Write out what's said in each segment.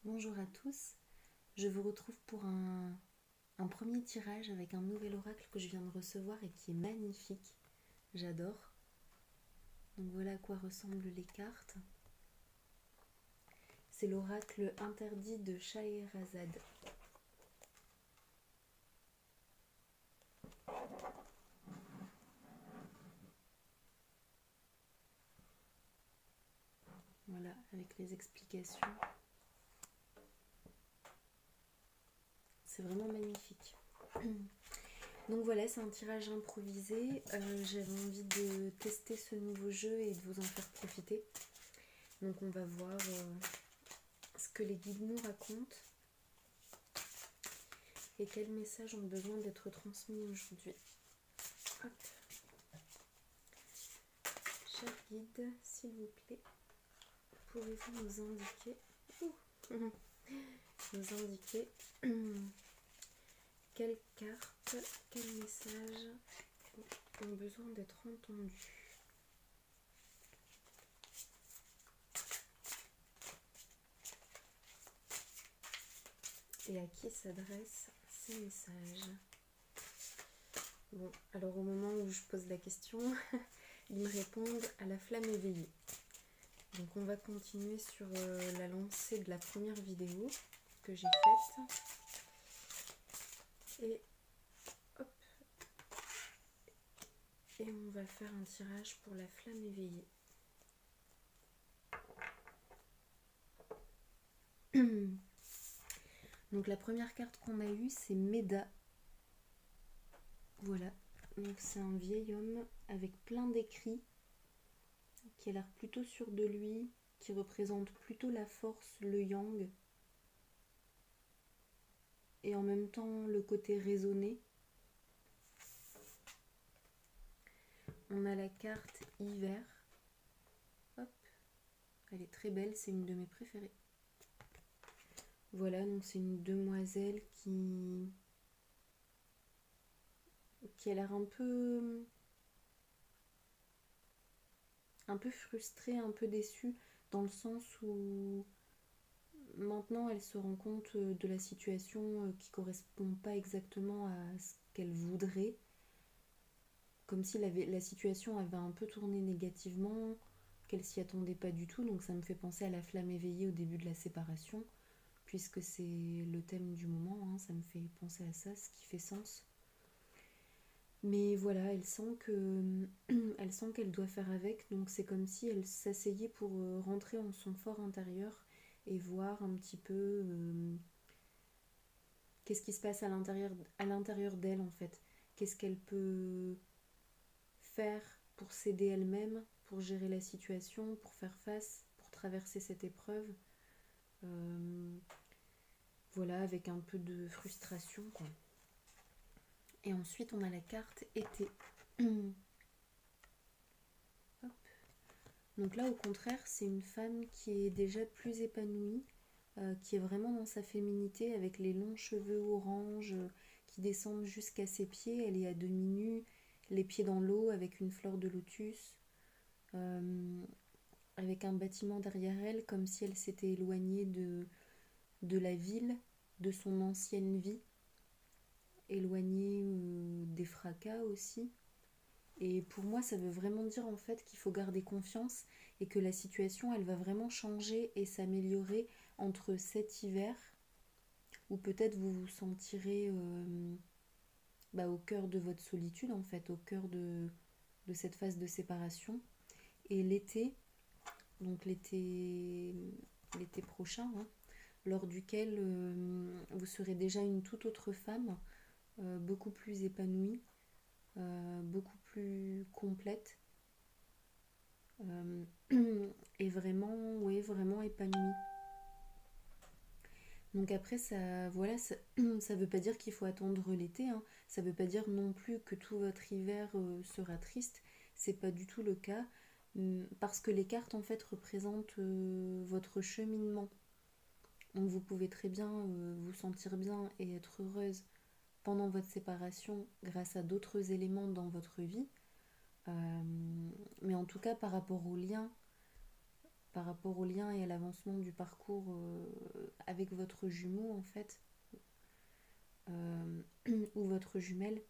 Bonjour à tous, je vous retrouve pour un premier tirage avec un nouvel oracle que je viens de recevoir et qui est magnifique, j'adore. Donc voilà à quoi ressemblent les cartes. C'est l'oracle interdit de Scheherazade. Voilà, avec les explications. C'est vraiment magnifique. Donc voilà, c'est un tirage improvisé. J'avais envie de tester ce nouveau jeu et de vous en faire profiter. Donc on va voir ce que les guides nous racontent et quels messages ont besoin d'être transmis aujourd'hui. Hop. Cher guide, s'il vous plaît, pouvez-vous nous indiquer quelles cartes, quels messages ont besoin d'être entendus. Et à qui s'adressent ces messages? Bon, alors au moment où je pose la question, ils me répondent à la flamme éveillée. Donc on va continuer sur la lancée de la première vidéo que j'ai faite. Et hop. Et on va faire un tirage pour la flamme éveillée. Donc la première carte qu'on a eue, c'est Méda. Voilà, donc c'est un vieil homme avec plein d'écrits, qui a l'air plutôt sûr de lui, qui représente plutôt la force, le yang, et en même temps le côté raisonné. On a la carte hiver. Hop, elle est très belle, c'est une de mes préférées. Voilà, donc c'est une demoiselle qui a l'air un peu frustrée, un peu déçue, dans le sens où maintenant elle se rend compte de la situation qui correspond pas exactement à ce qu'elle voudrait, comme si la situation avait un peu tourné négativement, qu'elle s'y attendait pas du tout. Donc ça me fait penser à la flamme éveillée au début de la séparation, puisque c'est le thème du moment, hein, ça me fait penser à ça, ce qui fait sens. Mais voilà, elle sent qu'elle doit faire avec, donc c'est comme si elle s'asseyait pour rentrer en son fort intérieur et voir un petit peu qu'est-ce qui se passe à l'intérieur d'elle en fait. Qu'est-ce qu'elle peut faire pour s'aider elle-même, pour gérer la situation, pour faire face, pour traverser cette épreuve. Voilà, avec un peu de frustration, quoi. Et ensuite, on a la carte été. Hop. Donc là, au contraire, c'est une femme qui est déjà plus épanouie, qui est vraiment dans sa féminité, avec les longs cheveux orange qui descendent jusqu'à ses pieds. Elle est à demi nue, les pieds dans l'eau, avec une fleur de lotus, avec un bâtiment derrière elle, comme si elle s'était éloignée de la ville, de son ancienne vie, éloignée des fracas aussi. Et pour moi, ça veut vraiment dire en fait qu'il faut garder confiance et que la situation, elle va vraiment changer et s'améliorer entre cet hiver, où peut-être vous vous sentirez au cœur de votre solitude, en fait, au cœur de cette phase de séparation, et l'été, donc l'été prochain, hein, lors duquel vous serez déjà une toute autre femme, beaucoup plus épanouie, beaucoup plus complète, et vraiment, ouais, vraiment épanouie. Donc après, ça, voilà, ça veut pas dire qu'il faut attendre l'été, hein. Ça veut pas dire non plus que tout votre hiver sera triste. C'est pas du tout le cas, parce que les cartes en fait représentent votre cheminement. Donc vous pouvez très bien vous sentir bien et être heureuse pendant votre séparation grâce à d'autres éléments dans votre vie. Mais en tout cas, par rapport au lien par rapport au lien et à l'avancement du parcours avec votre jumeau en fait, ou votre jumelle,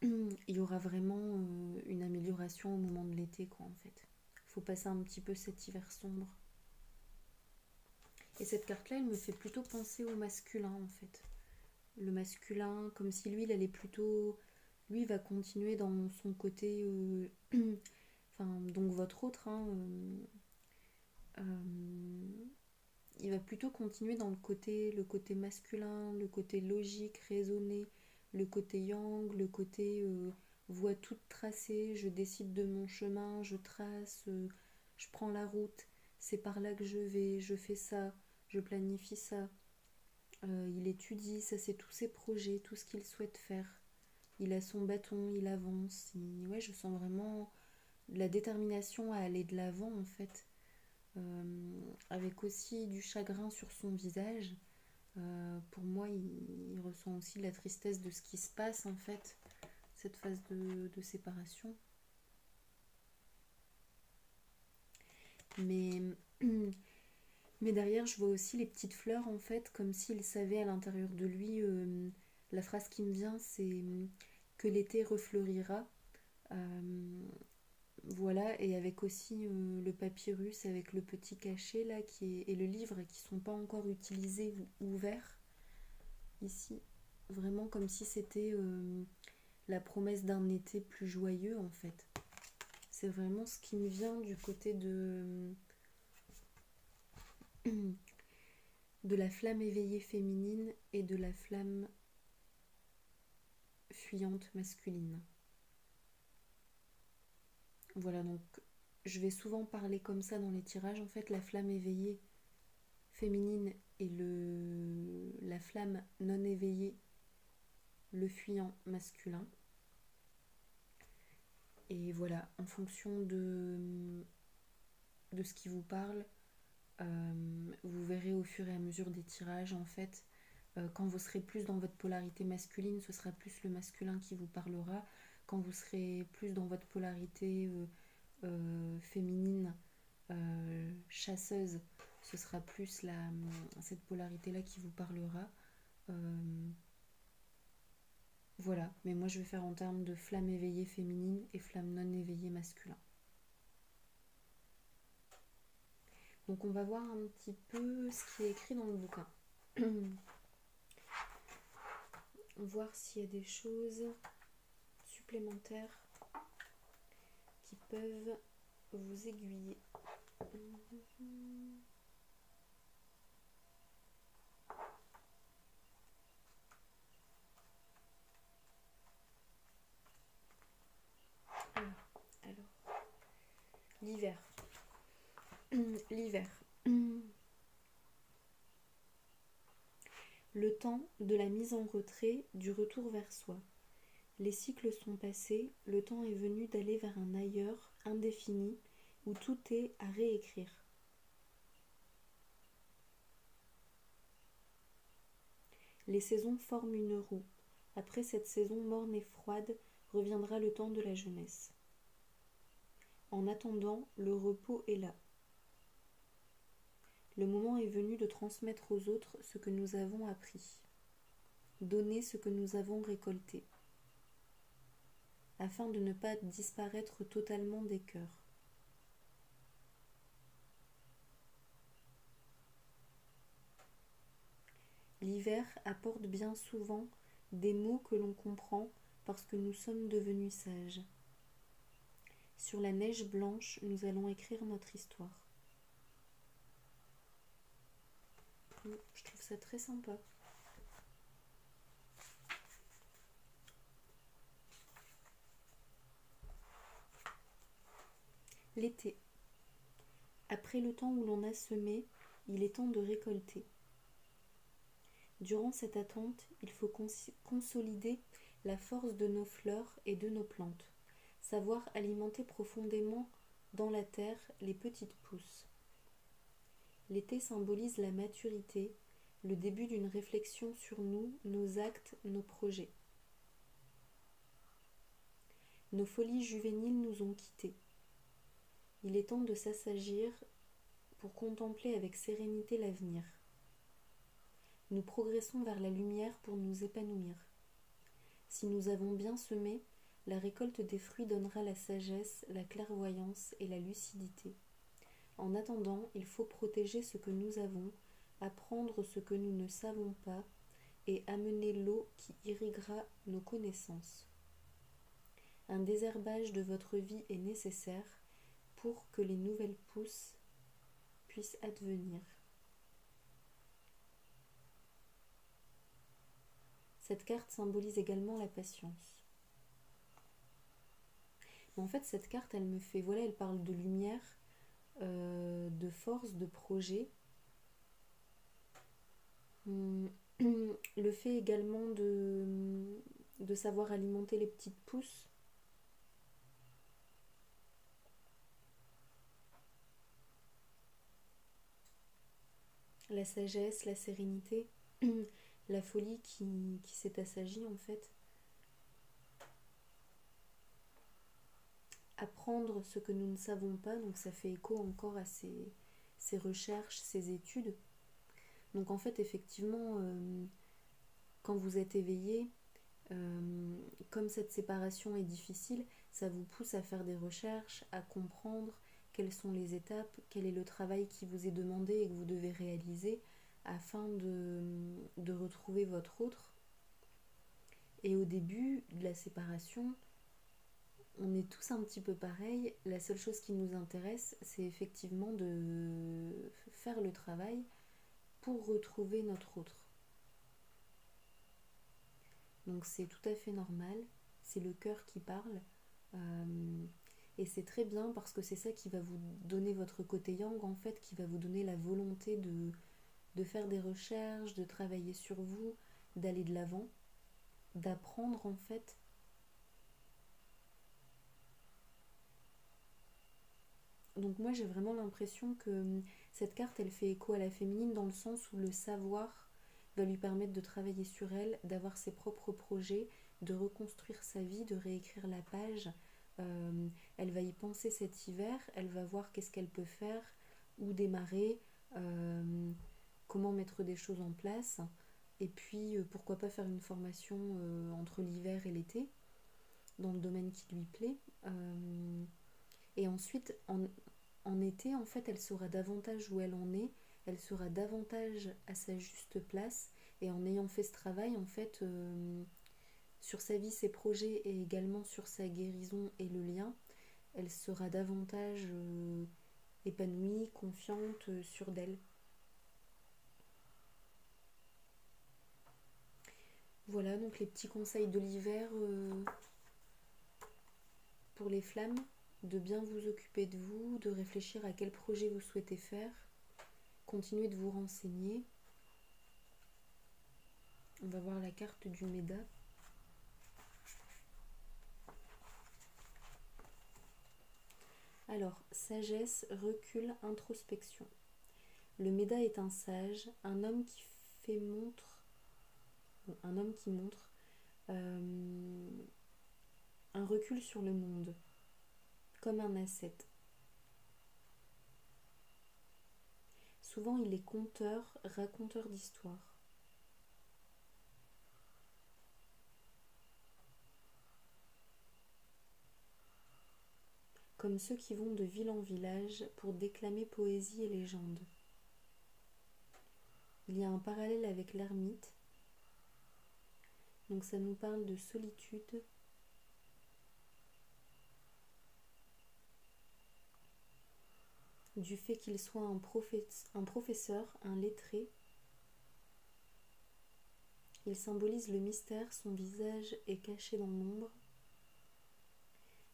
il y aura vraiment une amélioration au moment de l'été quoi en fait. Faut passer un petit peu cet hiver sombre. Et cette carte-là, elle me fait plutôt penser au masculin en fait. Le masculin, comme si lui, il allait plutôt... Lui, il va continuer dans son côté... enfin, donc votre autre, hein, il va plutôt continuer dans le côté masculin, le côté logique, raisonné, le côté yang, le côté voie toute tracée, je décide de mon chemin, je trace, je prends la route, c'est par là que je vais, je fais ça, je planifie ça. Il étudie, ça c'est tous ses projets, tout ce qu'il souhaite faire. Il a son bâton, il avance. Ouais, je sens vraiment de la détermination à aller de l'avant en fait. Avec aussi du chagrin sur son visage. Pour moi, il ressent aussi la tristesse de ce qui se passe en fait, cette phase de séparation. Mais, mais derrière, je vois aussi les petites fleurs en fait, comme s'il savait à l'intérieur de lui. La phrase qui me vient, c'est que l'été refleurira. Voilà, et avec aussi le papyrus avec le petit cachet là et le livre qui sont pas encore utilisés ou ouverts ici, vraiment comme si c'était la promesse d'un été plus joyeux en fait. C'est vraiment ce qui me vient du côté de la flamme éveillée féminine et de la flamme fuyante masculine. Voilà, donc je vais souvent parler comme ça dans les tirages. En fait, la flamme éveillée féminine et la flamme non éveillée, le fuyant masculin. Et voilà, en fonction de ce qui vous parle, vous verrez au fur et à mesure des tirages, en fait, quand vous serez plus dans votre polarité masculine, ce sera plus le masculin qui vous parlera. Quand vous serez plus dans votre polarité féminine, chasseuse, ce sera plus cette polarité-là qui vous parlera. Voilà, mais moi je vais faire en termes de flamme éveillée féminine et flamme non éveillée masculin. Donc on va voir un petit peu ce qui est écrit dans le bouquin. Voir s'il y a des choses supplémentaires qui peuvent vous aiguiller. Alors, l'hiver. L'hiver. Le temps de la mise en retrait, du retour vers soi. Les cycles sont passés, le temps est venu d'aller vers un ailleurs indéfini où tout est à réécrire. Les saisons forment une roue. Après cette saison morne et froide, reviendra le temps de la jeunesse. En attendant, le repos est là. Le moment est venu de transmettre aux autres ce que nous avons appris, donner ce que nous avons récolté, afin de ne pas disparaître totalement des cœurs. L'hiver apporte bien souvent des mots que l'on comprend parce que nous sommes devenus sages. Sur la neige blanche, nous allons écrire notre histoire. Je trouve ça très sympa. L'été. Après le temps où l'on a semé, il est temps de récolter. Durant cette attente, il faut consolider la force de nos fleurs et de nos plantes, savoir alimenter profondément dans la terre les petites pousses. L'été symbolise la maturité, le début d'une réflexion sur nous, nos actes, nos projets. Nos folies juvéniles nous ont quittés. Il est temps de s'assagir pour contempler avec sérénité l'avenir. Nous progressons vers la lumière pour nous épanouir. Si nous avons bien semé, la récolte des fruits donnera la sagesse, la clairvoyance et la lucidité. En attendant, il faut protéger ce que nous avons, apprendre ce que nous ne savons pas et amener l'eau qui irriguera nos connaissances. Un désherbage de votre vie est nécessaire pour que les nouvelles pousses puissent advenir. Cette carte symbolise également la patience. Mais en fait, cette carte, elle me fait, voilà, elle parle de lumière, de force, de projet. Le fait également de savoir alimenter les petites pousses. La sagesse, la sérénité, la folie qui s'est assagie en fait. Apprendre ce que nous ne savons pas, donc ça fait écho encore à ces recherches, ces études. Donc en fait, effectivement, quand vous êtes éveillé, comme cette séparation est difficile, ça vous pousse à faire des recherches, à comprendre quelles sont les étapes, quel est le travail qui vous est demandé et que vous devez réaliser afin de retrouver votre autre. Et au début de la séparation, on est tous un petit peu pareils. La seule chose qui nous intéresse, c'est effectivement de faire le travail pour retrouver notre autre. Donc c'est tout à fait normal, c'est le cœur qui parle. Et c'est très bien parce que c'est ça qui va vous donner votre côté yang en fait, qui va vous donner la volonté de faire des recherches, de travailler sur vous, d'aller de l'avant, d'apprendre en fait. Donc moi j'ai vraiment l'impression que cette carte elle fait écho à la féminine dans le sens où le savoir va lui permettre de travailler sur elle, d'avoir ses propres projets, de reconstruire sa vie, de réécrire la page. Elle va y penser cet hiver, elle va voir qu'est-ce qu'elle peut faire, où démarrer, comment mettre des choses en place, et puis pourquoi pas faire une formation entre l'hiver et l'été, dans le domaine qui lui plaît. Et ensuite, en été, en fait, elle saura davantage où elle en est, elle sera davantage à sa juste place, et en ayant fait ce travail, en fait, sur sa vie, ses projets, et également sur sa guérison et le lien, elle sera davantage épanouie, confiante, sûre d'elle. Voilà, donc les petits conseils de l'hiver pour les flammes, de bien vous occuper de vous, de réfléchir à quel projet vous souhaitez faire, continuez de vous renseigner. On va voir la carte du Méda. Alors, sagesse, recul, introspection. Le Méda est un sage, un homme qui montre un recul sur le monde, comme un ascète. Souvent, il est conteur, raconteur d'histoires. Comme ceux qui vont de ville en village pour déclamer poésie et légende. Il y a un parallèle avec l'ermite. Donc ça nous parle de solitude, du fait qu'il soit un professeur, un lettré. Il symbolise le mystère, son visage est caché dans l'ombre,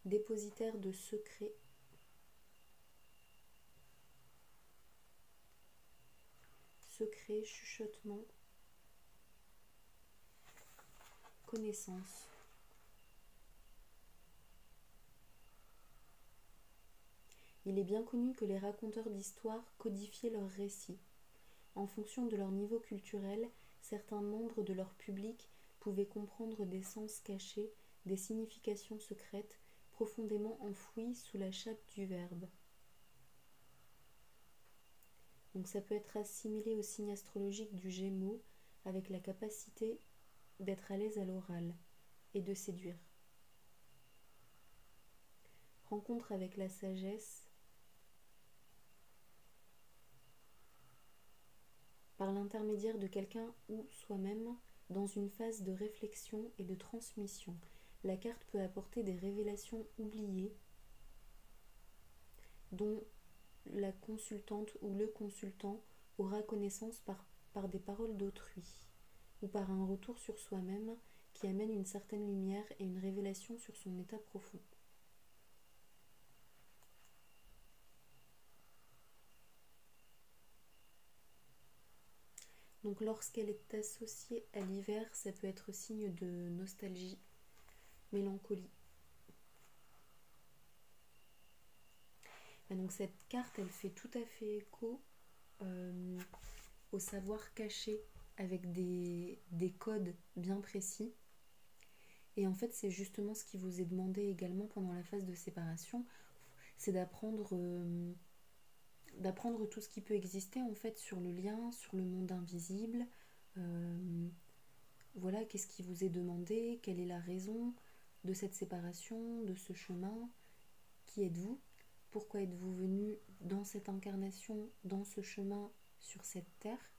dépositaire de secrets. Secrets, chuchotements, connaissance. Il est bien connu que les raconteurs d'histoires codifiaient leurs récits. En fonction de leur niveau culturel, certains membres de leur public pouvaient comprendre des sens cachés, des significations secrètes, profondément enfouies sous la chape du verbe. Donc ça peut être assimilé au signe astrologique du Gémeaux, avec la capacité d'être à l'aise à l'oral et de séduire. Rencontre avec la sagesse par l'intermédiaire de quelqu'un ou soi-même dans une phase de réflexion et de transmission. La carte peut apporter des révélations oubliées dont la consultante ou le consultant aura connaissance par des paroles d'autrui ou par un retour sur soi-même qui amène une certaine lumière et une révélation sur son état profond. Donc lorsqu'elle est associée à l'hiver, ça peut être signe de nostalgie, mélancolie. Et donc cette carte, elle fait tout à fait écho au savoir caché avec des codes bien précis. Et en fait, c'est justement ce qui vous est demandé également pendant la phase de séparation, c'est d'apprendre tout ce qui peut exister en fait sur le lien, sur le monde invisible. Voilà, qu'est-ce qui vous est demandé, quelle est la raison de cette séparation, de ce chemin, qui êtes-vous, pourquoi êtes-vous venu dans cette incarnation, dans ce chemin, sur cette terre.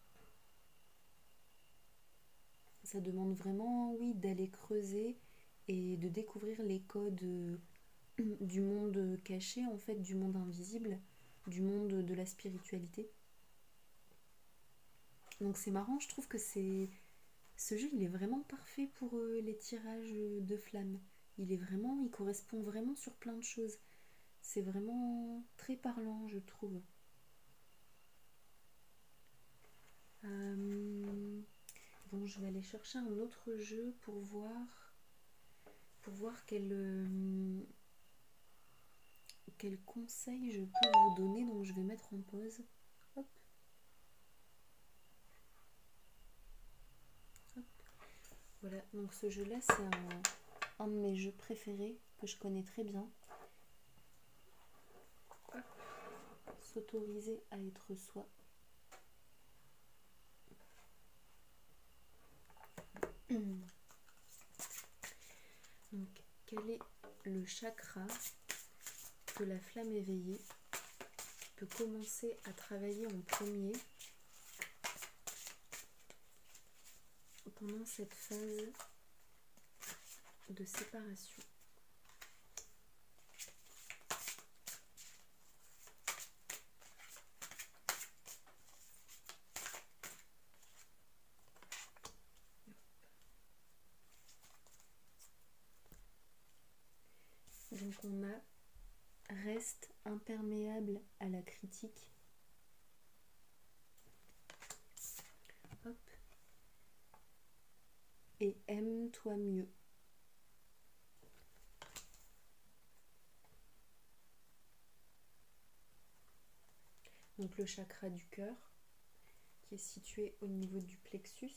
Ça demande vraiment, oui, d'aller creuser et de découvrir les codes du monde caché, en fait, du monde invisible, du monde de la spiritualité. Donc c'est marrant, je trouve que ce jeu, il est vraiment parfait pour les tirages de flammes. Il correspond vraiment sur plein de choses. C'est vraiment très parlant, je trouve. Bon, je vais aller chercher un autre jeu pour voir quel conseil je peux vous donner. Donc je vais mettre en pause. Hop. Hop. Voilà, donc ce jeu-là, c'est un de mes jeux préférés que je connais très bien. Hop. S'autoriser à être soi. Donc, quel est le chakra que la flamme éveillée peut commencer à travailler en premier pendant cette phase de séparation? Donc on a reste imperméable à la critique. Hop. Et aime-toi mieux. Donc le chakra du cœur qui est situé au niveau du plexus.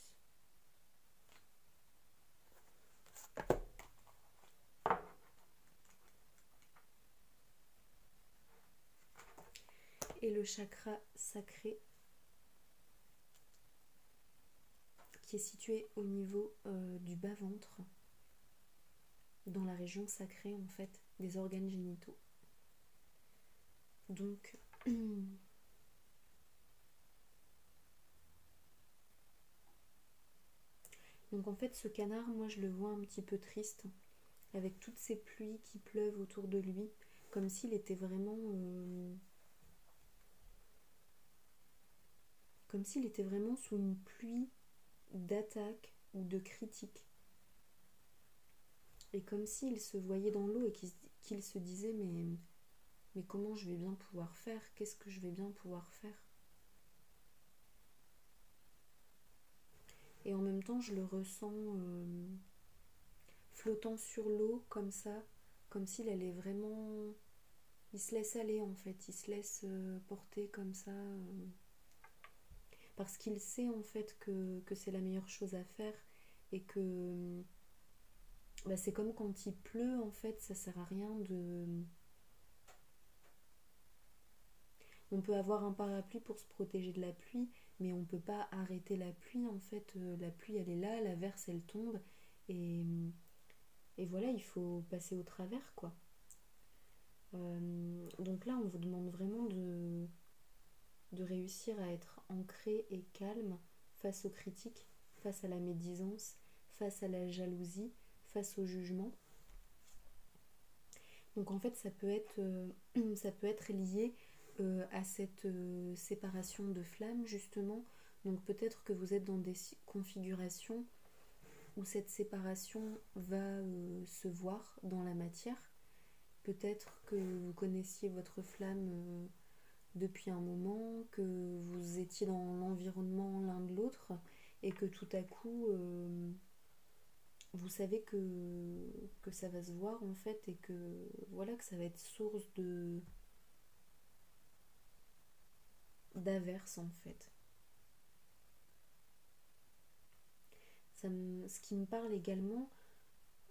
Et le chakra sacré qui est situé au niveau du bas-ventre, dans la région sacrée en fait des organes génitaux. Donc en fait ce canard, moi je le vois un petit peu triste avec toutes ces pluies qui pleuvent autour de lui, comme s'il était vraiment sous une pluie d'attaques ou de critiques. Et comme s'il se voyait dans l'eau et qu'il se disait mais comment je vais bien pouvoir faire? Qu'est-ce que je vais bien pouvoir faire? Et en même temps, je le ressens flottant sur l'eau comme ça, comme s'il allait vraiment... Il se laisse aller en fait, il se laisse porter comme ça. Parce qu'il sait en fait que c'est la meilleure chose à faire et que c'est comme quand il pleut en fait, ça sert à rien de... On peut avoir un parapluie pour se protéger de la pluie, mais on ne peut pas arrêter la pluie. En fait, la pluie, elle est là, l'averse, elle tombe. Et, et voilà, il faut passer au travers, quoi. Donc là, on vous demande vraiment de réussir à être ancré et calme face aux critiques, face à la médisance, face à la jalousie, face au jugement. Donc en fait, ça peut être lié à cette séparation de flammes, justement. Donc peut-être que vous êtes dans des configurations où cette séparation va se voir dans la matière. Peut-être que vous connaissiez votre flamme depuis un moment, que vous étiez dans l'environnement l'un de l'autre et que tout à coup vous savez que ça va se voir en fait et que voilà que ça va être source d'averse en fait. Ce qui me parle également,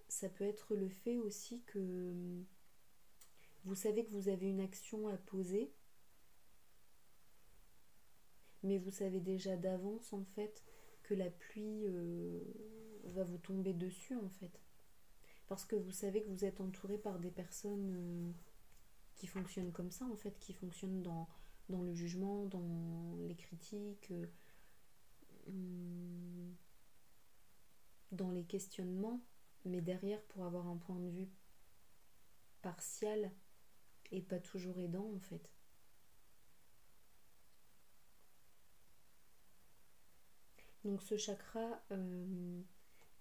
ça peut être le fait aussi que vous savez que vous avez une action à poser, mais vous savez déjà d'avance en fait que la pluie va vous tomber dessus en fait. Parce que vous savez que vous êtes entouré par des personnes qui fonctionnent comme ça en fait, qui fonctionnent dans le jugement, dans les critiques, dans les questionnements, mais derrière pour avoir un point de vue partial et pas toujours aidant en fait. Donc ce chakra,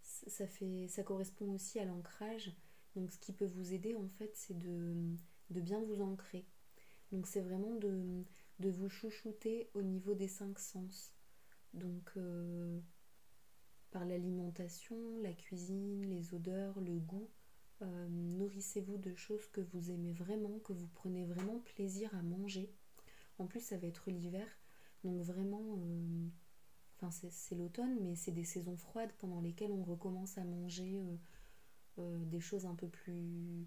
ça correspond aussi à l'ancrage. Donc ce qui peut vous aider en fait, c'est de bien vous ancrer. Donc c'est vraiment de vous chouchouter au niveau des 5 sens. Donc par l'alimentation, la cuisine, les odeurs, le goût. Nourrissez-vous de choses que vous aimez vraiment, que vous prenez vraiment plaisir à manger. En plus, ça va être l'hiver, donc vraiment, enfin c'est l'automne, mais c'est des saisons froides pendant lesquelles on recommence à manger des choses un peu plus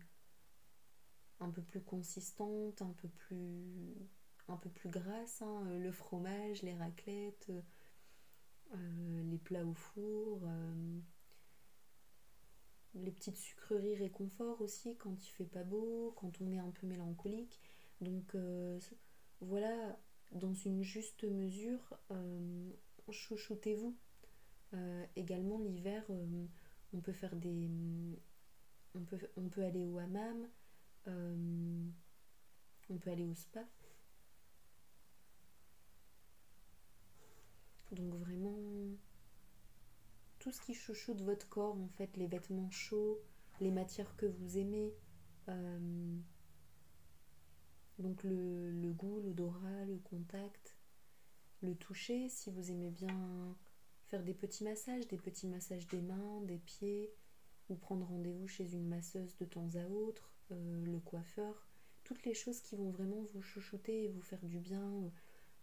consistantes, un peu plus grasses, hein, le fromage, les raclettes, les plats au four. Les petites sucreries réconfort aussi quand il fait pas beau, quand on est un peu mélancolique. Donc voilà, dans une juste mesure, chouchoutez-vous. Également l'hiver, on peut faire des. On peut aller au hammam, euh, on peut aller au spa. Donc vraiment tout ce qui chouchoute votre corps, en fait, les vêtements chauds, les matières que vous aimez. euh, Donc le goût, l'odorat, le contact, le toucher, si vous aimez bien faire des petits massages des mains, des pieds, ou prendre rendez-vous chez une masseuse de temps à autre, le coiffeur, toutes les choses qui vont vraiment vous chouchouter et vous faire du bien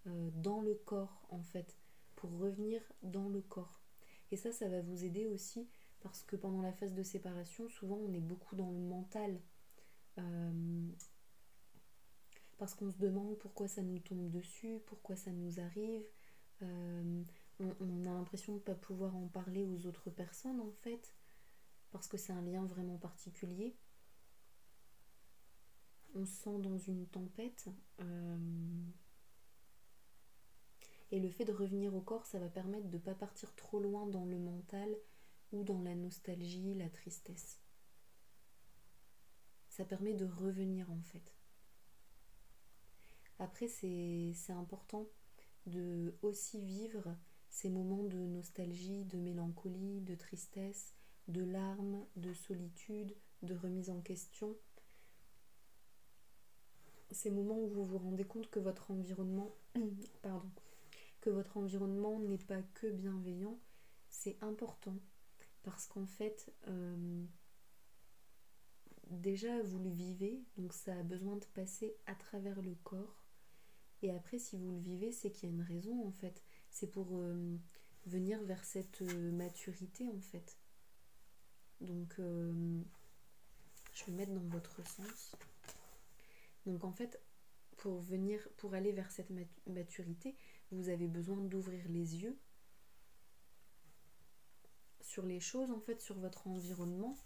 dans le corps en fait, pour revenir dans le corps. Et ça va vous aider aussi parce que pendant la phase de séparation, souvent on est beaucoup dans le mental. Euh, Parce qu'on se demande pourquoi ça nous tombe dessus, pourquoi ça nous arrive. Euh, on a l'impression de ne pas pouvoir en parler aux autres personnes en fait, parce que c'est un lien vraiment particulier. On se sent dans une tempête. Et le fait de revenir au corps, ça va permettre de ne pas partir trop loin dans le mental ou dans la nostalgie, la tristesse. Ça permet de revenir en fait. Après, c'est important de aussi vivre ces moments de nostalgie, de mélancolie, de tristesse, de larmes, de solitude, de remise en question. Ces moments où vous vous rendez compte que votre environnement, pardon, que votre environnement n'est pas que bienveillant, c'est important parce qu'en fait, déjà vous le vivez, donc ça a besoin de passer à travers le corps. Et après, si vous le vivez, c'est qu'il y a une raison en fait. C'est pour venir vers cette maturité en fait. Donc, je vais mettre dans votre sens. Donc en fait, pour aller vers cette maturité, vous avez besoin d'ouvrir les yeux sur les choses, en fait, sur votre environnement,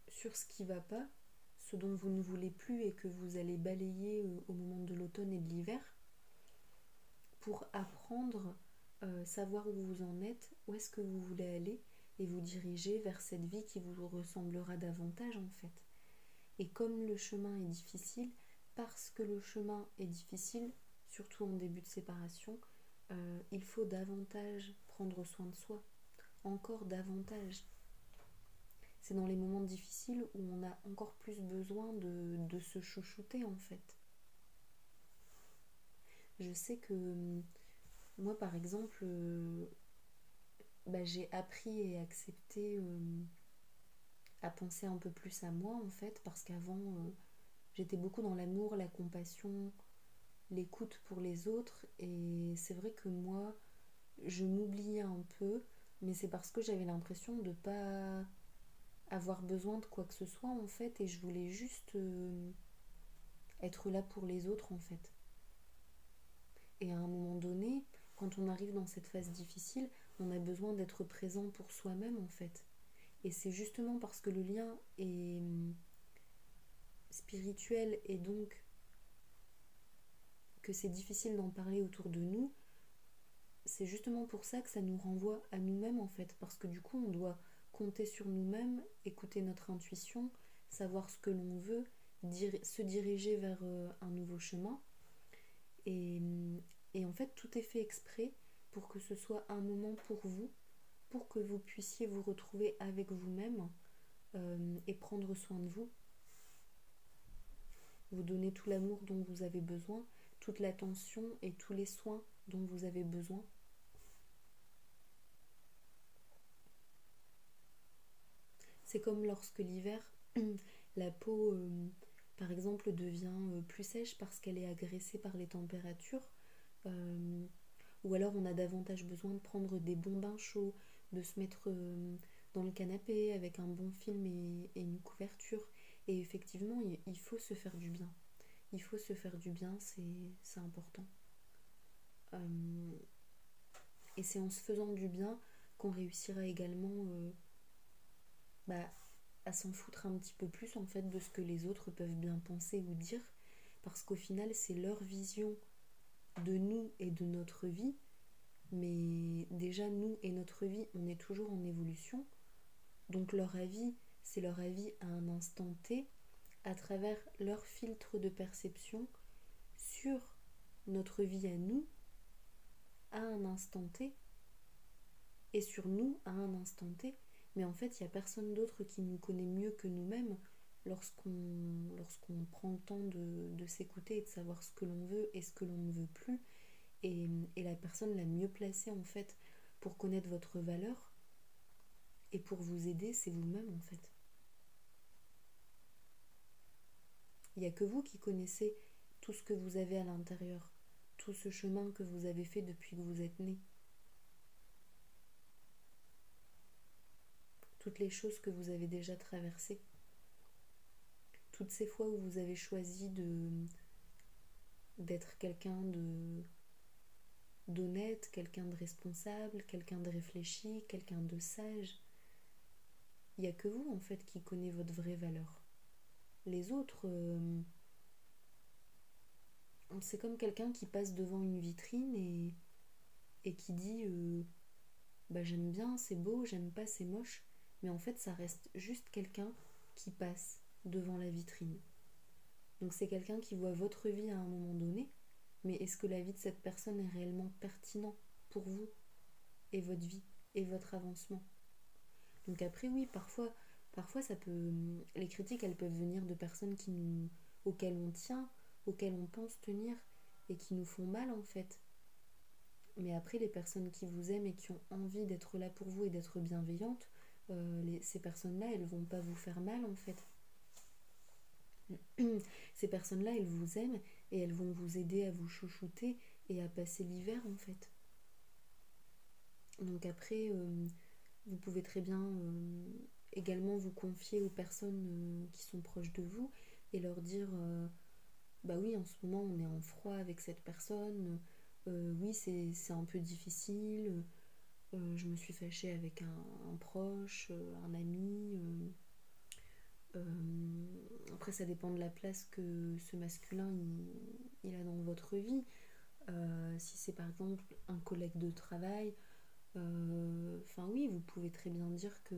sur ce qui ne va pas, ce dont vous ne voulez plus et que vous allez balayer au moment de l'automne et de l'hiver, pour apprendre, savoir où vous en êtes, où est-ce que vous voulez aller, et vous diriger vers cette vie qui vous ressemblera davantage, en fait. Et comme le chemin est difficile, parce que le chemin est difficile, surtout en début de séparation, il faut davantage prendre soin de soi, encore davantage. C'est dans les moments difficiles où on a encore plus besoin de se chouchouter, en fait. Je sais que moi, par exemple, j'ai appris et accepté à penser un peu plus à moi, en fait, parce qu'avant, j'étais beaucoup dans l'amour, la compassion, l'écoute pour les autres, et c'est vrai que moi, je m'oubliais un peu, mais c'est parce que j'avais l'impression de pas avoir besoin de quoi que ce soit, en fait, et je voulais juste être là pour les autres, en fait. Et à un moment donné, quand on arrive dans cette phase difficile, on a besoin d'être présent pour soi-même, en fait. Et c'est justement parce que le lien est spirituel et donc que c'est difficile d'en parler autour de nous, c'est justement pour ça que ça nous renvoie à nous-mêmes, en fait. Parce que du coup, on doit compter sur nous-mêmes, écouter notre intuition, savoir ce que l'on veut, se diriger vers un nouveau chemin. Et, et en fait, tout est fait exprès pour que ce soit un moment pour vous, pour que vous puissiez vous retrouver avec vous-même et prendre soin de vous. Vous donner tout l'amour dont vous avez besoin, toute l'attention et tous les soins dont vous avez besoin. C'est comme lorsque l'hiver, la peau, par exemple, devient plus sèche parce qu'elle est agressée par les températures. Euh, ou alors on a davantage besoin de prendre des bons bains chauds, de se mettre dans le canapé avec un bon film et une couverture. Et effectivement, il faut se faire du bien. Il faut se faire du bien, c'est important. Et c'est en se faisant du bien qu'on réussira également bah, à s'en foutre un petit peu plus, en fait, de ce que les autres peuvent bien penser ou dire, parce qu'au final c'est leur vision de nous et de notre vie, mais déjà nous et notre vie, on est toujours en évolution, donc leur avis, c'est leur avis à un instant T, à travers leur filtre de perception sur notre vie à nous, à un instant T, et sur nous à un instant T. Mais en fait, il n'y a personne d'autre qui nous connaît mieux que nous-mêmes lorsqu'on prend le temps de s'écouter et de savoir ce que l'on veut et ce que l'on ne veut plus. Et la personne la mieux placée, en fait, pour connaître votre valeur et pour vous aider, c'est vous-même, en fait. Il n'y a que vous qui connaissez tout ce que vous avez à l'intérieur, tout ce chemin que vous avez fait depuis que vous êtes né. Toutes les choses que vous avez déjà traversées. Toutes ces fois où vous avez choisi d'être quelqu'un d'honnête, quelqu'un de responsable, quelqu'un de réfléchi, quelqu'un de sage. Il n'y a que vous, en fait, qui connaissez votre vraie valeur. Les autres, c'est comme quelqu'un qui passe devant une vitrine et qui dit j'aime bien, c'est beau, j'aime pas, c'est moche. Mais en fait, ça reste juste quelqu'un qui passe devant la vitrine. Donc c'est quelqu'un qui voit votre vie à un moment donné, mais est-ce que la vie de cette personne est réellement pertinente pour vous et votre vie et votre avancement? Donc après, oui, parfois ça peut, les critiques, elles peuvent venir de personnes auxquelles on tient, auxquelles on pense tenir et qui nous font mal, en fait. Mais après, les personnes qui vous aiment et qui ont envie d'être là pour vous et d'être bienveillantes, ces personnes-là, elles vont pas vous faire mal, en fait. Ces personnes-là, elles vous aiment et elles vont vous aider à vous chouchouter et à passer l'hiver, en fait. Donc après, vous pouvez très bien également vous confier aux personnes qui sont proches de vous et leur dire bah oui, en ce moment on est en froid avec cette personne, oui, c'est un peu difficile, je me suis fâchée avec un proche, un ami. Après, ça dépend de la place que ce masculin il a dans votre vie. Si c'est par exemple un collègue de travail, enfin oui, vous pouvez très bien dire que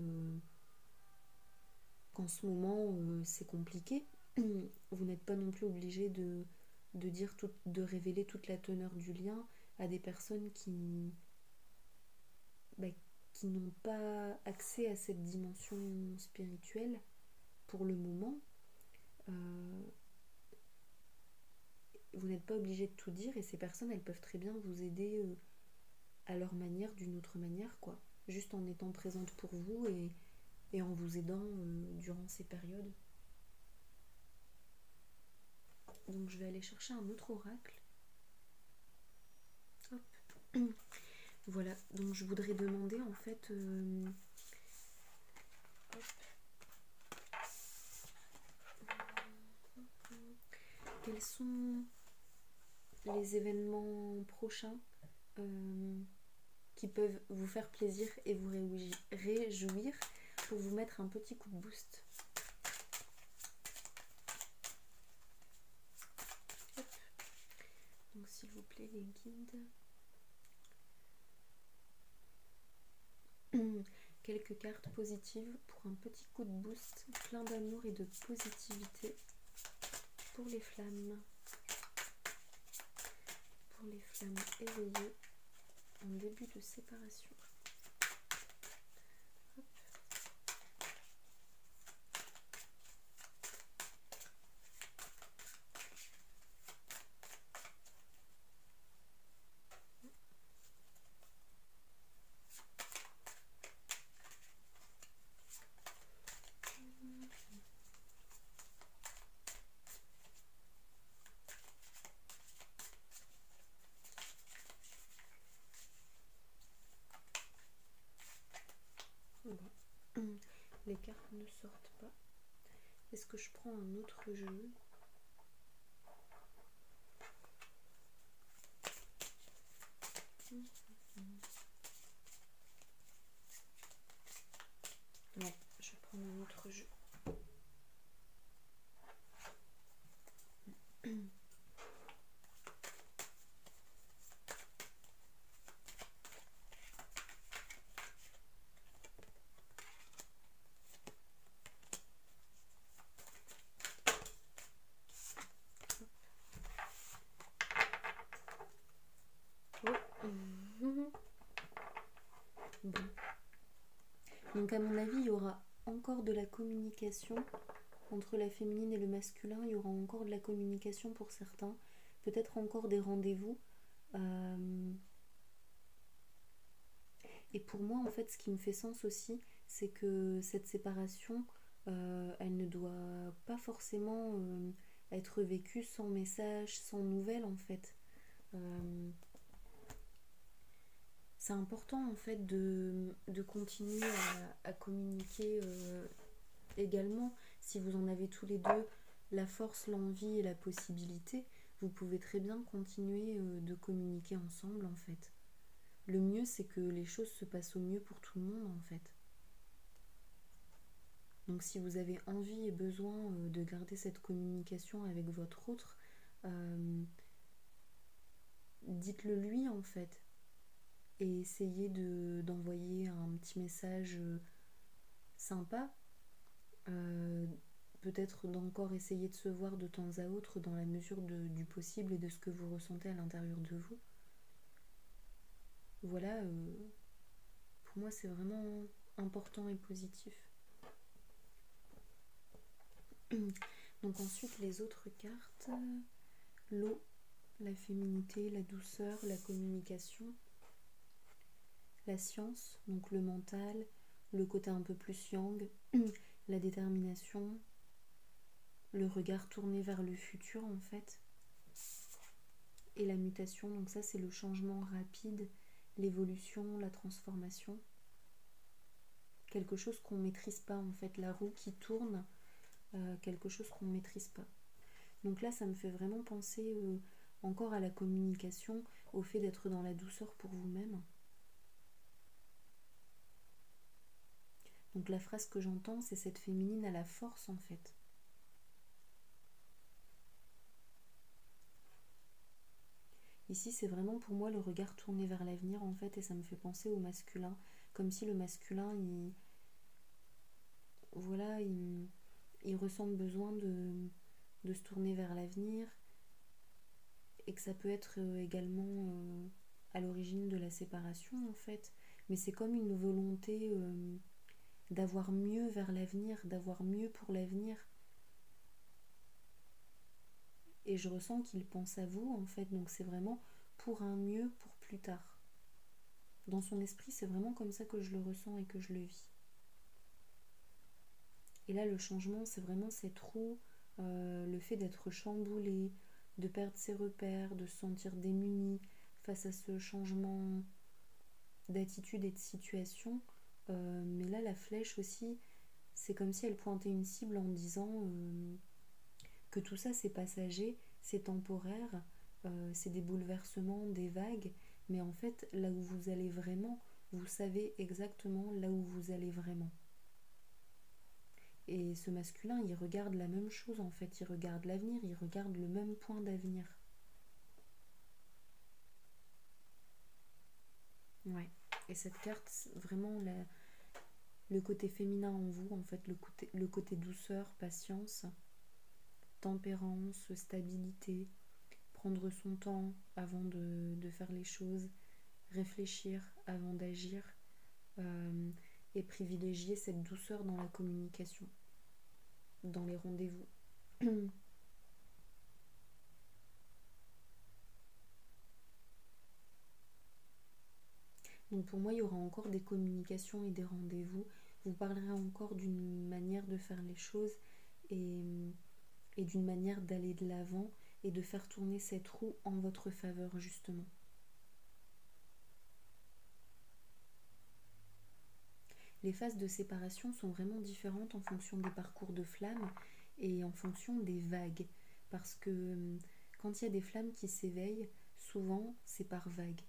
qu'en ce moment c'est compliqué. Vous n'êtes pas non plus obligé de dire de révéler toute la teneur du lien à des personnes bah, qui n'ont pas accès à cette dimension spirituelle pour le moment. Euh, vous n'êtes pas obligé de tout dire et ces personnes elles peuvent très bien vous aider à leur manière, d'une autre manière quoi. Juste en étant présente pour vous et en vous aidant durant ces périodes. Donc je vais aller chercher un autre oracle. Hop. Voilà, donc je voudrais demander en fait quels sont les événements prochains qui peuvent vous faire plaisir et vous réjouir pour vous mettre un petit coup de boost. Hop. Donc s'il vous plaît les guides. Quelques cartes positives pour un petit coup de boost, plein d'amour et de positivité pour les flammes. Pour les flammes éveillées en début de séparation. Hop. Bon. Les cartes ne sortent pas. Est-ce que je prends un autre jeu ? Non, je vais prendre un autre jeu. Bon. Donc à mon avis, il y aura encore de la communication entre la féminine et le masculin. Il y aura encore de la communication pour certains. Peut-être encore des rendez-vous. Et pour moi, en fait, ce qui me fait sens aussi, c'est que cette séparation, elle ne doit pas forcément être vécue sans message, sans nouvelles, en fait. C'est important, en fait, de continuer à communiquer également. Si vous en avez tous les deux la force, l'envie et la possibilité, vous pouvez très bien continuer de communiquer ensemble, en fait. Le mieux, c'est que les choses se passent au mieux pour tout le monde, en fait. Donc si vous avez envie et besoin de garder cette communication avec votre autre, dites-le lui, en fait. Et essayez d'envoyer un petit message sympa. Peut-être d'encore essayer de se voir de temps à autre dans la mesure du possible et de ce que vous ressentez à l'intérieur de vous. Voilà, pour moi c'est vraiment important et positif. Donc ensuite les autres cartes, l'eau, la féminité, la douceur, la communication, la science, donc le mental, le côté un peu plus yang, la détermination, le regard tourné vers le futur en fait, et la mutation, donc ça c'est le changement rapide, l'évolution, la transformation, quelque chose qu'on ne maîtrise pas en fait, la roue qui tourne, quelque chose qu'on ne maîtrise pas. Donc là, ça me fait vraiment penser encore à la communication, au fait d'être dans la douceur pour vous-même. Donc la phrase que j'entends, c'est cette féminine à la force en fait. Ici, c'est vraiment pour moi le regard tourné vers l'avenir en fait, et ça me fait penser au masculin, comme si le masculin, voilà, il ressent le besoin de se tourner vers l'avenir, et que ça peut être également à l'origine de la séparation en fait. Mais c'est comme une volonté d'avoir mieux vers l'avenir, d'avoir mieux pour l'avenir. Et je ressens qu'il pense à vous en fait, donc c'est vraiment pour un mieux pour plus tard. Dans son esprit, c'est vraiment comme ça que je le ressens et que je le vis. Et là, le changement, c'est vraiment cette roue, le fait d'être chamboulé, de perdre ses repères, de se sentir démuni face à ce changement d'attitude et de situation. Mais là, la flèche aussi, c'est comme si elle pointait une cible en disant que tout ça, c'est passager, c'est temporaire, c'est des bouleversements, des vagues, mais en fait, là où vous allez vraiment, vous savez exactement là où vous allez vraiment. Et ce masculin, il regarde la même chose en fait, il regarde l'avenir, il regarde le même point d'avenir. Ouais. Et cette carte, vraiment le côté féminin en vous, en fait, le côté douceur, patience, tempérance, stabilité, prendre son temps avant de faire les choses, réfléchir avant d'agir, euh, et privilégier cette douceur dans la communication, dans les rendez-vous. Donc pour moi, il y aura encore des communications et des rendez-vous. Vous parlerez encore d'une manière de faire les choses et, et d'une manière d'aller de l'avant et de faire tourner cette roue en votre faveur justement. Les phases de séparation sont vraiment différentes en fonction des parcours de flammes et en fonction des vagues. Parce que quand il y a des flammes qui s'éveillent, souvent c'est par vagues.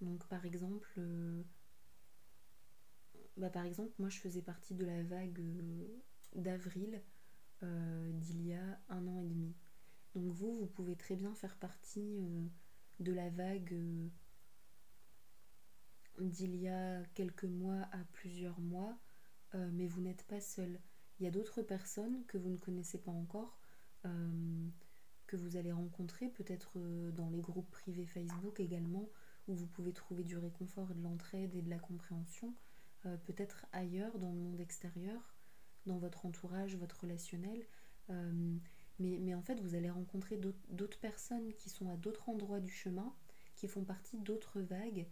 Donc par exemple, moi je faisais partie de la vague d'avril d'il y a 1 an et demi. Donc vous pouvez très bien faire partie de la vague d'il y a quelques mois à plusieurs mois, mais vous n'êtes pas seul. Il y a d'autres personnes que vous ne connaissez pas encore, que vous allez rencontrer peut-être dans les groupes privés Facebook également, où vous pouvez trouver du réconfort, de l'entraide et de la compréhension, peut-être ailleurs dans le monde extérieur, dans votre entourage, votre relationnel. Euh, mais en fait, vous allez rencontrer d'autres personnes qui sont à d'autres endroits du chemin, qui font partie d'autres vagues,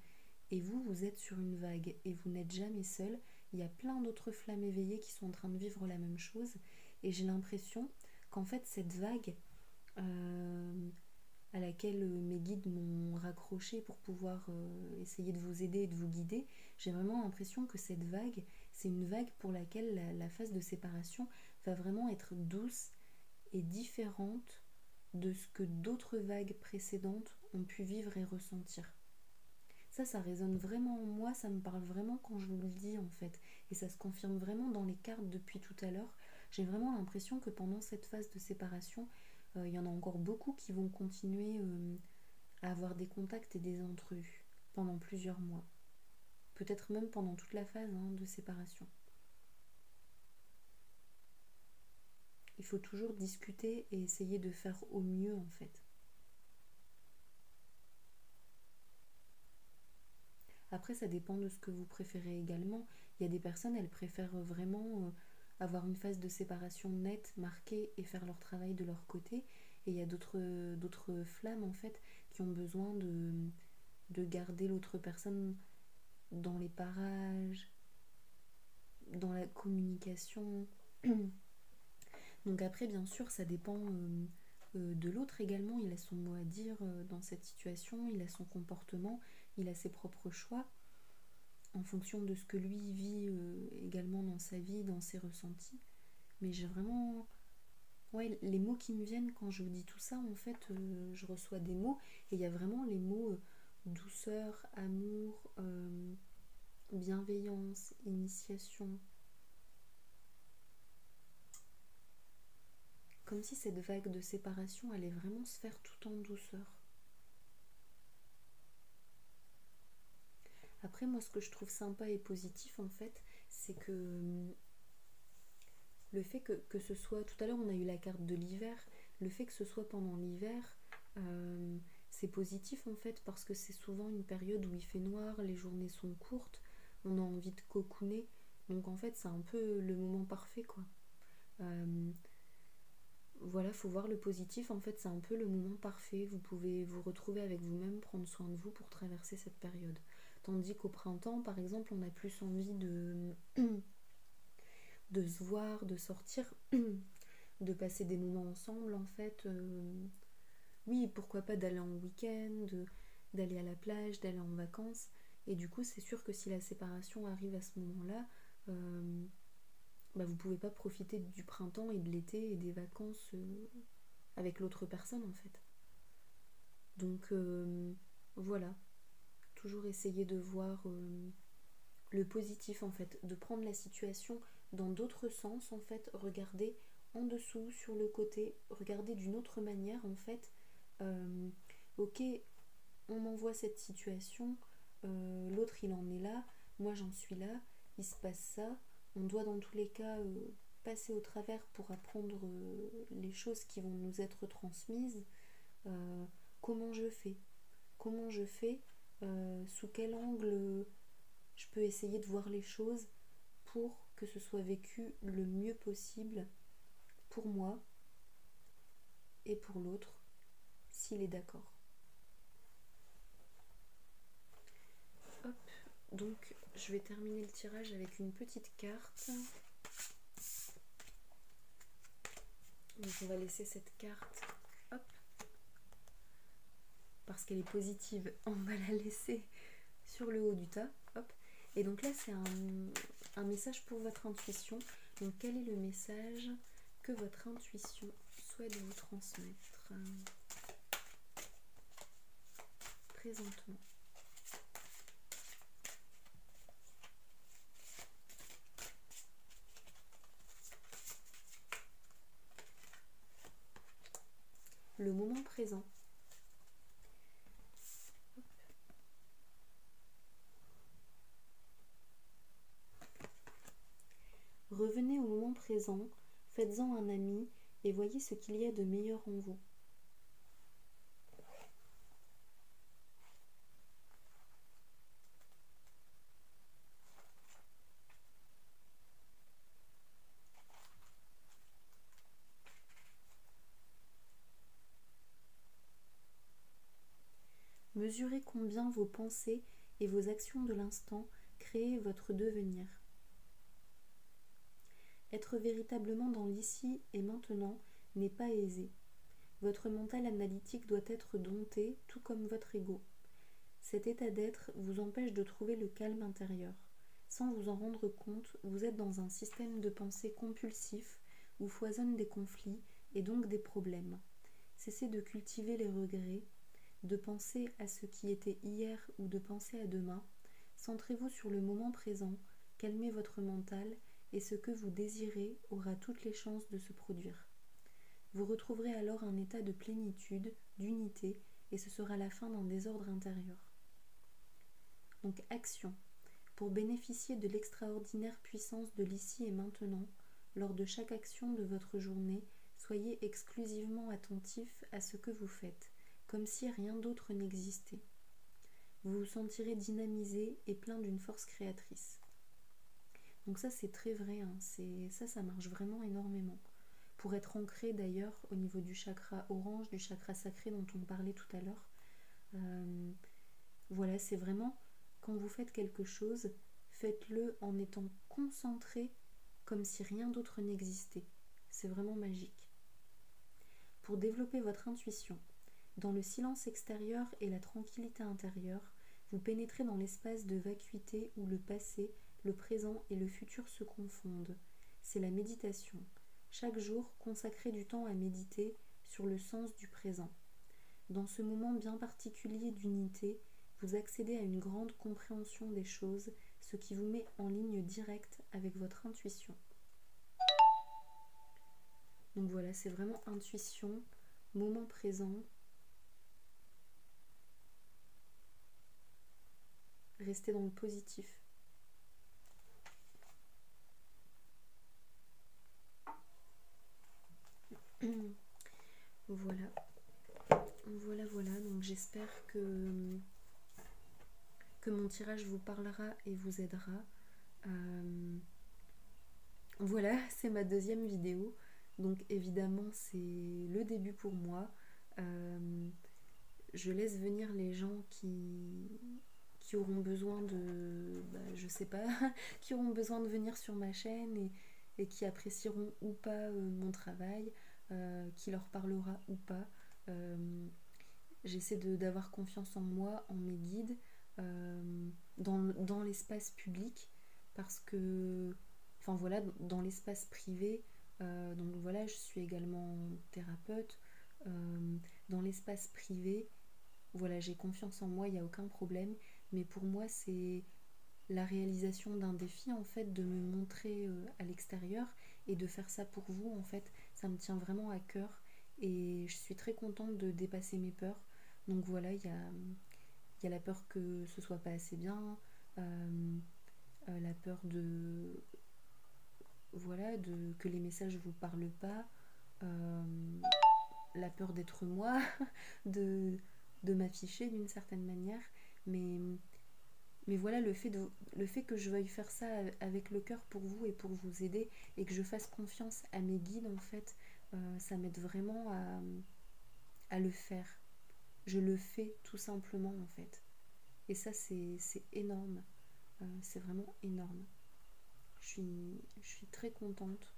et vous êtes sur une vague, et vous n'êtes jamais seul. Il y a plein d'autres flammes éveillées qui sont en train de vivre la même chose, et j'ai l'impression qu'en fait, cette vague euh, à laquelle mes guides m'ont raccroché pour pouvoir essayer de vous aider et de vous guider, j'ai vraiment l'impression que cette vague, c'est une vague pour laquelle la phase de séparation va vraiment être douce et différente de ce que d'autres vagues précédentes ont pu vivre et ressentir. Ça résonne vraiment en moi, ça me parle vraiment quand je vous le dis en fait. Et ça se confirme vraiment dans les cartes depuis tout à l'heure. J'ai vraiment l'impression que pendant cette phase de séparation, il y en a encore beaucoup qui vont continuer à avoir des contacts et des entrevues pendant plusieurs mois. Peut-être même pendant toute la phase de séparation. Il faut toujours discuter et essayer de faire au mieux en fait. Après, ça dépend de ce que vous préférez également. Il y a des personnes, elles préfèrent vraiment avoir une phase de séparation nette, marquée et faire leur travail de leur côté. Et il y a d'autres flammes en fait qui ont besoin de garder l'autre personne dans les parages, dans la communication. Donc après, bien sûr, ça dépend de l'autre également. Il a son mot à dire dans cette situation, il a son comportement, il a ses propres choix en fonction de ce que lui vit également dans sa vie, dans ses ressentis. Mais j'ai vraiment Ouais, les mots qui me viennent quand je vous dis tout ça, en fait, je reçois des mots et il y a vraiment les mots douceur, amour, bienveillance, initiation. Comme si cette vague de séparation allait vraiment se faire tout en douceur. Après, moi, ce que je trouve sympa et positif, en fait, c'est que le fait que ce soit, tout à l'heure on a eu la carte de l'hiver, le fait que ce soit pendant l'hiver, euh, c'est positif en fait parce que c'est souvent une période où il fait noir, les journées sont courtes, on a envie de cocooner, donc en fait c'est un peu le moment parfait quoi. Euh, voilà, faut voir le positif, en fait c'est un peu le moment parfait, vous pouvez vous retrouver avec vous-même, prendre soin de vous pour traverser cette période. Tandis qu'au printemps par exemple on a plus envie de se voir, de sortir, de passer des moments ensemble en fait. Oui, pourquoi pas d'aller en week-end, d'aller à la plage, d'aller en vacances. Et du coup, c'est sûr que si la séparation arrive à ce moment-là, bah, vous pouvez pas profiter du printemps et de l'été et des vacances avec l'autre personne en fait. Donc voilà, toujours essayer de voir le positif en fait, de prendre la situation dans d'autres sens en fait, regarder en dessous, sur le côté, regarder d'une autre manière en fait. Euh, ok, on m'envoie cette situation, l'autre il en est là, moi j'en suis là, il se passe ça, on doit dans tous les cas passer au travers pour apprendre les choses qui vont nous être transmises. Euh, comment je fais Comment je fais Sous quel angle je peux essayer de voir les choses pour que ce soit vécu le mieux possible pour moi et pour l'autre, s'il est d'accord. Hop, donc je vais terminer le tirage avec une petite carte. Donc on va laisser cette carte, hop, parce qu'elle est positive, on va la laisser sur le haut du tas, hop. Et donc là c'est un message pour votre intuition. Donc quel est le message que votre intuition souhaite vous transmettre présentement? Le moment présent. Revenez au moment présent, faites-en un ami et voyez ce qu'il y a de meilleur en vous. Mesurez combien vos pensées et vos actions de l'instant créent votre devenir. Être véritablement dans l'ici et maintenant n'est pas aisé. Votre mental analytique doit être dompté, tout comme votre ego. Cet état d'être vous empêche de trouver le calme intérieur. Sans vous en rendre compte, vous êtes dans un système de pensée compulsif où foisonnent des conflits et donc des problèmes. Cessez de cultiver les regrets, de penser à ce qui était hier ou de penser à demain. Centrez-vous sur le moment présent, calmez votre mental et ce que vous désirez aura toutes les chances de se produire. Vous retrouverez alors un état de plénitude, d'unité, et ce sera la fin d'un désordre intérieur. Donc action. Pour bénéficier de l'extraordinaire puissance de l'ici et maintenant, lors de chaque action de votre journée, soyez exclusivement attentif à ce que vous faites, comme si rien d'autre n'existait. Vous vous sentirez dynamisé et plein d'une force créatrice. Donc ça c'est très vrai, hein. Ça marche vraiment énormément. Pour être ancré d'ailleurs au niveau du chakra orange, du chakra sacré dont on parlait tout à l'heure, voilà, c'est vraiment quand vous faites quelque chose, faites-le en étant concentré comme si rien d'autre n'existait. C'est vraiment magique. Pour développer votre intuition, dans le silence extérieur et la tranquillité intérieure, vous pénétrez dans l'espace de vacuité où le passé, le présent et le futur se confondent. C'est la méditation. Chaque jour, consacrez du temps à méditer sur le sens du présent. Dans ce moment bien particulier d'unité, vous accédez à une grande compréhension des choses, ce qui vous met en ligne directe avec votre intuition. Donc voilà, c'est vraiment intuition, moment présent. Restez dans le positif. Voilà. Voilà. Donc j'espère que mon tirage vous parlera et vous aidera. Voilà, c'est ma deuxième vidéo. Donc évidemment, c'est le début pour moi. Je laisse venir les gens qui auront besoin de... je sais pas, qui auront besoin de venir sur ma chaîne et qui apprécieront ou pas mon travail, qui leur parlera ou pas. J'essaie d'avoir confiance en moi, en mes guides, dans l'espace public, parce que, enfin voilà, dans l'espace privé, donc voilà, je suis également thérapeute, dans l'espace privé, voilà, j'ai confiance en moi, il n'y a aucun problème, mais pour moi, c'est la réalisation d'un défi, en fait, de me montrer à l'extérieur et de faire ça pour vous, en fait, ça me tient vraiment à cœur et je suis très contente de dépasser mes peurs. Donc voilà, il y a la peur que ce soit pas assez bien, la peur de, voilà, que les messages vous parlent pas, la peur d'être moi, de, de m'afficher d'une certaine manière, mais voilà, le fait que je veuille faire ça avec le cœur pour vous et pour vous aider et que je fasse confiance à mes guides, en fait, ça m'aide vraiment à le faire. Je le fais tout simplement, en fait. Et ça, c'est énorme. C'est vraiment énorme. Je suis très contente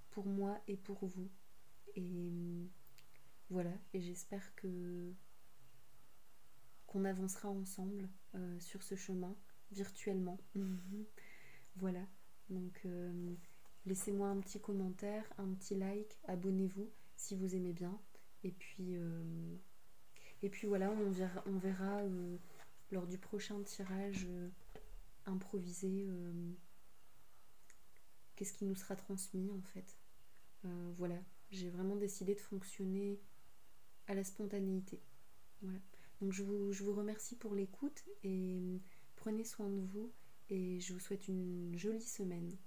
pour moi et pour vous. Et voilà, et j'espère qu'on avancera ensemble sur ce chemin, virtuellement. Voilà, donc laissez-moi un petit commentaire, un petit like, abonnez-vous si vous aimez bien. Et puis voilà, on verra lors du prochain tirage improvisé qu'est-ce qui nous sera transmis en fait. Voilà, j'ai vraiment décidé de fonctionner à la spontanéité. Voilà. Donc je vous remercie pour l'écoute et prenez soin de vous et je vous souhaite une jolie semaine.